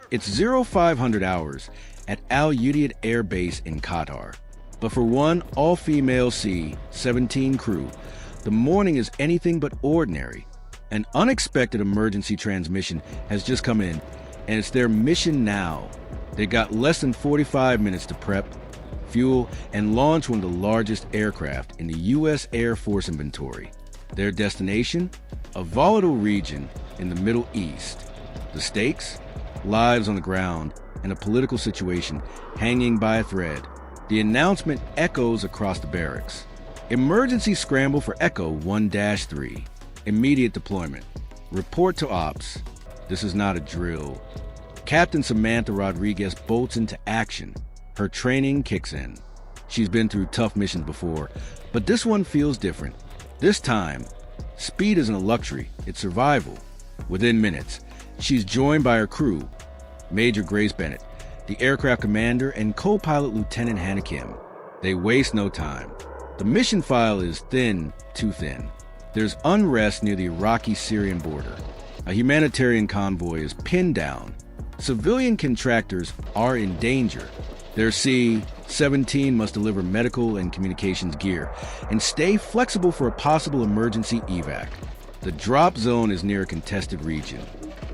It's 0500 hours at Al Udeid Air Base in Qatar. But for one all-female C-17 crew, the morning is anything but ordinary. An unexpected emergency transmission has just come in, and it's their mission now. They got less than 45 minutes to prep, fuel, and launch one of the largest aircraft in the U.S. Air Force inventory. Their destination? A volatile region in the Middle East. The stakes? Lives on the ground and a political situation hanging by a thread. The announcement echoes across the barracks. Emergency scramble for Echo 1-3. Immediate deployment. Report to ops. This is not a drill. Captain Samantha Rodriguez bolts into action. Her training kicks in. She's been through tough missions before, but this one feels different. This time, speed isn't a luxury, it's survival. Within minutes, she's joined by her crew, Major Grace Bennett, the aircraft commander, and co-pilot Lieutenant Hannah Kim. They waste no time. The mission file is thin, too thin. There's unrest near the Iraqi-Syrian border. A humanitarian convoy is pinned down. Civilian contractors are in danger. Their C-17 must deliver medical and communications gear and stay flexible for a possible emergency evac. The drop zone is near a contested region.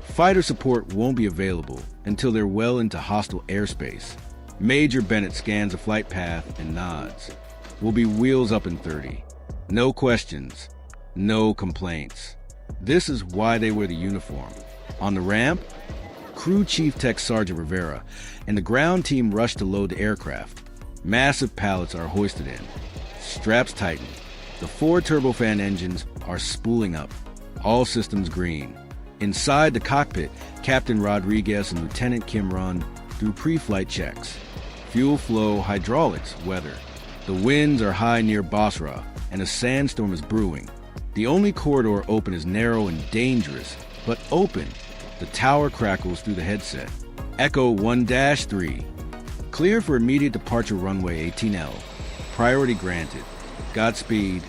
Fighter support won't be available until they're well into hostile airspace. Major Bennett scans the flight path and nods. We'll be wheels up in 30. No questions. No complaints. This is why they wear the uniform. On the ramp, Crew Chief Tech Sergeant Rivera and the ground team rush to load the aircraft. Massive pallets are hoisted in. Straps tighten. The 4 turbofan engines are spooling up. All systems green. Inside the cockpit, Captain Rodriguez and Lieutenant Kim run through pre-flight checks. Fuel flow, hydraulics, weather. The winds are high near Basra, and a sandstorm is brewing. The only corridor open is narrow and dangerous, but open. The tower crackles through the headset. Echo 1-3. Clear for immediate departure runway 18L. Priority granted. Godspeed.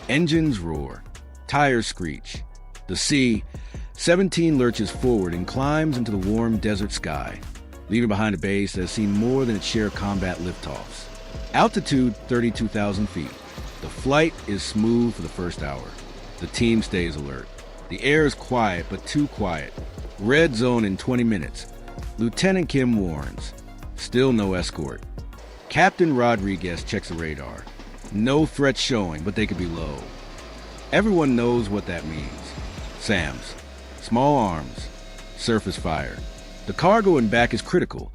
Engines roar. Tires screech. The C-17 lurches forward and climbs into the warm desert sky, leaving behind a base that has seen more than its share of combat liftoffs. Altitude 32,000 feet. The flight is smooth for the first hour. The team stays alert. The air is quiet, but too quiet. Red zone in 20 minutes. Lieutenant Kim warns. Still no escort. Captain Rodriguez checks the radar. No threats showing, but they could be low. Everyone knows what that means. SAMs. Small arms. Surface fire. The cargo in back is critical.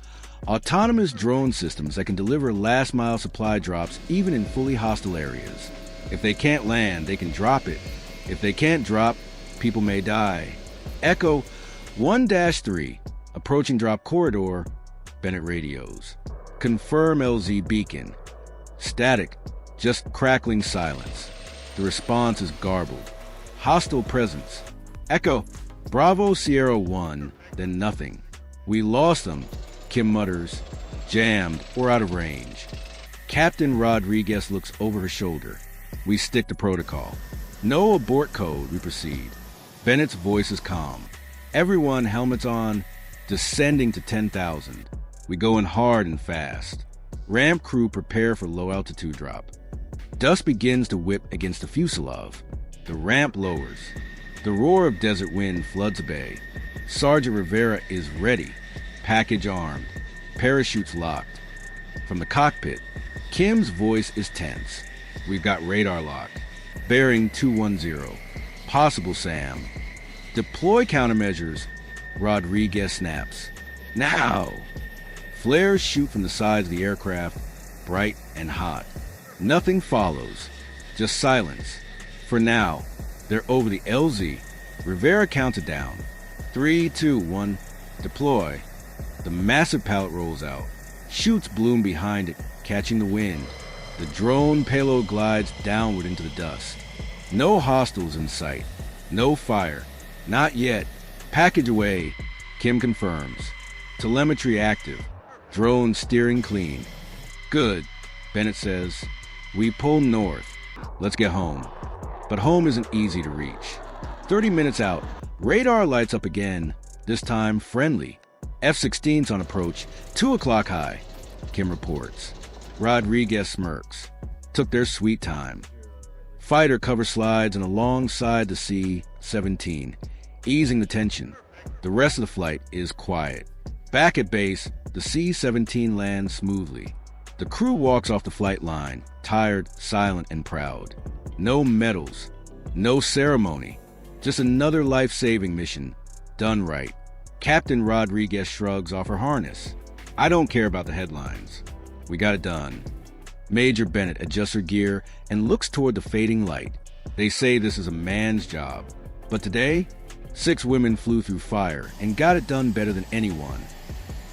Autonomous drone systems that can deliver last-mile supply drops even in fully hostile areas. If they can't land, they can drop it. If they can't drop, people may die. Echo 1-3. Approaching drop corridor. Bennett radios. Confirm LZ beacon. Static. Just crackling silence. The response is garbled. Hostile presence. Echo. Bravo Sierra 1. Then nothing. We lost them. Kim mutters. Jammed or out of range. Captain Rodriguez looks over her shoulder. We stick to protocol. No abort code, we proceed. Bennett's voice is calm. Everyone, helmets on, descending to 10,000. We go in hard and fast. Ramp crew prepare for low altitude drop. Dust begins to whip against the fuselage. The ramp lowers. The roar of desert wind floods the bay. Sergeant Rivera is ready. Package armed. Parachutes locked. From the cockpit, Kim's voice is tense. We've got radar locked. Bearing 210. Possible SAM. Deploy countermeasures. Rodriguez snaps. Now! Flares shoot from the sides of the aircraft, bright and hot. Nothing follows. Just silence. For now, they're over the LZ. Rivera counted down. 3, 2, 1. Deploy. The massive pallet rolls out. Chutes bloom behind it, catching the wind. The drone payload glides downward into the dust. No hostiles in sight. No fire. Not yet. Package away. Kim confirms. Telemetry active. Drone steering clean. Good, Bennett says. We pull north. Let's get home. But home isn't easy to reach. 30 minutes out, radar lights up again, this time friendly. F-16's on approach, 2 o'clock high, Kim reports. Rodriguez smirks. Took their sweet time. Fighter cover slides and alongside the C-17, easing the tension. The rest of the flight is quiet. Back at base, the C-17 lands smoothly. The crew walks off the flight line, tired, silent, and proud. No medals, no ceremony, just another life-saving mission, done right. Captain Rodriguez shrugs off her harness. I don't care about the headlines. We got it done. Major Bennett adjusts her gear and looks toward the fading light. They say this is a man's job. But today, 6 women flew through fire and got it done better than anyone.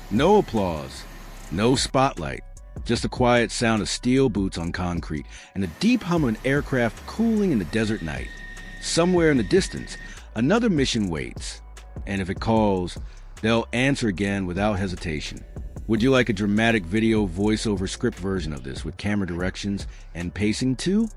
No applause, no spotlight, just the quiet sound of steel boots on concrete and the deep hum of an aircraft cooling in the desert night. Somewhere in the distance, another mission waits. And if it calls, they'll answer again without hesitation. Would you like a dramatic video voiceover script version of this with camera directions and pacing too?